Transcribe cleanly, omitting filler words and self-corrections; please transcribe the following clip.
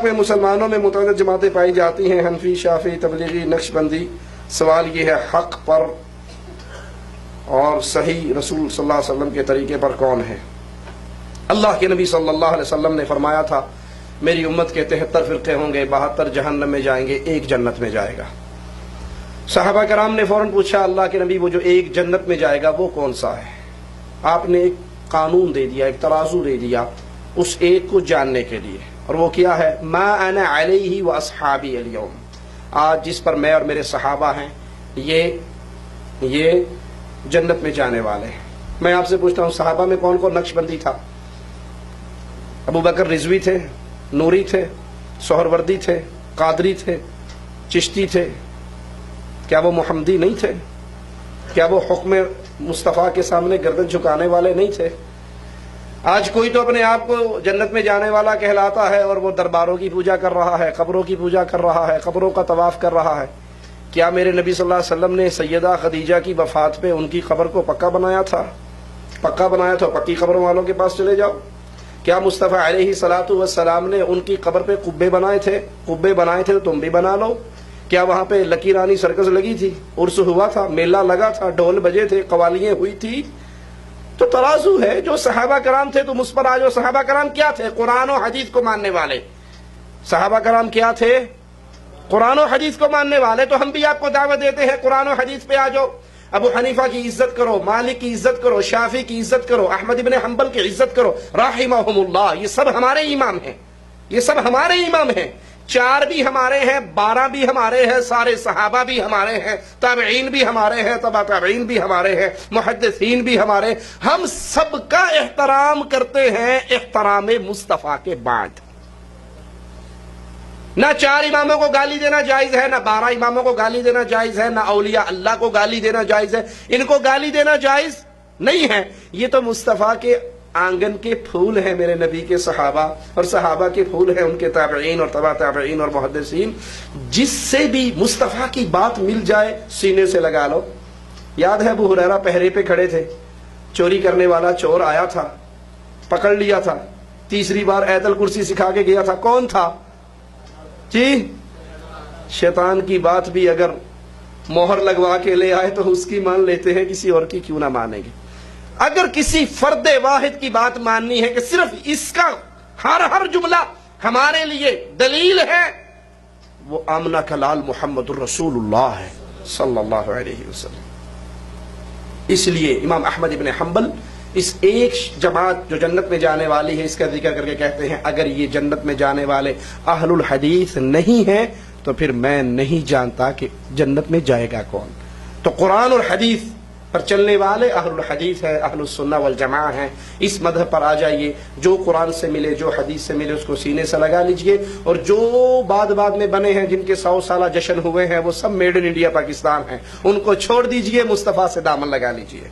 میں مسلمانوں میں متعدد جماعتیں پائی جاتی ہیں، حنفی، شافعی، تبلیغی، نقشبندی۔ سوال یہ ہے حق پر اور صحیح رسول صلی اللہ علیہ وسلم کے طریقے پر کون ہے؟ اللہ کے نبی صلی اللہ علیہ وسلم نے فرمایا تھا میری امت کے 73 فرقے ہوں گے، 72 جہنم میں جائیں گے، ایک جنت میں جائے گا۔ صحابہ کرام نے فوراً پوچھا اللہ کے نبی وہ جو ایک جنت میں جائے گا وہ کون سا ہے؟ آپ نے ایک قانون دے دیا، ایک ترازو دے دیا اس ایک کو جاننے کے لیے، اور وہ کیا ہے؟ ما انا علیہ و اصحابی اليوم، آج جس پر میں اور میرے صحابہ ہیں یہ جنت میں جانے والے ہیں۔ میں آپ سے پوچھتا ہوں صحابہ میں کون کون نقش بندی تھا؟ ابو بکر رضوی تھے، نوری تھے، سہروردی تھے، قادری تھے، چشتی تھے، کیا وہ محمدی نہیں تھے؟ کیا وہ حکم مصطفیٰ کے سامنے گردن جھکانے والے نہیں تھے؟ آج کوئی تو اپنے آپ کو جنت میں جانے والا کہلاتا ہے اور وہ درباروں کی پوجا کر رہا ہے، قبروں کی پوجا کر رہا ہے، قبروں کا طواف کر رہا ہے۔ کیا میرے نبی صلی اللہ علیہ وسلم نے سیدہ خدیجہ کی وفات پہ ان کی قبر کو پکا بنایا تھا؟ پکا بنایا تھا، پکی قبروں والوں کے پاس چلے جاؤ۔ کیا مصطفیٰ علیہ الصلوۃ والسلام نے ان کی قبر پہ قبے بنائے تھے؟ قبے بنائے تھے تو تم بھی بنا لو۔ کیا وہاں پہ لکی رانی سرکس لگی تھی، عرس ہوا تھا، میلہ لگا تھا، ڈھول بجے تھے، قوالیاں ہوئی تھی؟ تو ترازو ہے، جو صحابہ کرام تھے تم اس پر آ جاؤ۔ صحابہ کرام کیا تھے؟ قرآن و حدیث کو ماننے والے۔ صحابہ کرام کیا تھے؟ قرآن و حدیث کو ماننے والے۔ تو ہم بھی آپ کو دعوت دیتے ہیں قرآن و حدیث پہ آ جاؤ۔ ابو حنیفہ کی عزت کرو، مالک کی عزت کرو، شافعی کی عزت کرو، احمد ابن حنبل کی عزت کرو رحمہم اللہ۔ یہ سب ہمارے امام ہیں، یہ سب ہمارے امام ہیں۔ 4 بھی ہمارے ہیں، 12 بھی ہمارے ہیں، سارے صحابہ بھی ہمارے ہیں، تابعین بھی ہمارے ہیں، تبع تابعین بھی ہمارے ہیں، محدثین بھی ہمارے۔ ہم سب کا احترام کرتے ہیں احترام مصطفیٰ کے بعد۔ نہ 4 اماموں کو گالی دینا جائز ہے، نہ 12 اماموں کو گالی دینا جائز ہے، نہ اولیاء اللہ کو گالی دینا جائز ہے۔ ان کو گالی دینا جائز نہیں ہے۔ یہ تو مصطفیٰ کے آنگن کے پھول ہیں میرے نبی کے صحابہ، اور صحابہ کے پھول ہیں ان کے تابعین اور تبع تابعین اور محدثین۔ جس سے بھی مصطفیٰ کی بات مل جائے سینے سے لگا لو۔ یاد ہے ابو ہریرہ پہرے پہ کھڑے تھے، چوری کرنے والا چور آیا تھا، پکڑ لیا تھا، تیسری بار آیت الکرسی سکھا کے گیا تھا۔ کون تھا جی؟ شیطان کی بات بھی اگر مہر لگوا کے لے آئے تو اس کی مان لیتے ہیں، کسی اور کی کیوں نہ مانیں گے؟ اگر کسی فرد واحد کی بات ماننی ہے کہ صرف اس کا ہر جملہ ہمارے لیے دلیل ہے، وہ آمنہ کا لال محمد الرسول اللہ ہے صلی اللہ علیہ وسلم۔ اس لیے امام احمد ابن حنبل اس ایک جماعت جو جنت میں جانے والی ہے اس کا ذکر کر کے کہتے ہیں اگر یہ جنت میں جانے والے اہل الحدیث نہیں ہیں تو پھر میں نہیں جانتا کہ جنت میں جائے گا کون۔ تو قرآن اور حدیث پر چلنے والے اہل الحدیث ہیں، اہل السنہ والجماعہ ہیں۔ اس مذہب پر آ جائیے، جو قرآن سے ملے، جو حدیث سے ملے اس کو سینے سے لگا لیجئے، اور جو بعد میں بنے ہیں جن کے 100 سالہ جشن ہوئے ہیں وہ سب میڈ ان انڈیا پاکستان ہیں، ان کو چھوڑ دیجئے، مصطفیٰ سے دامن لگا لیجئے۔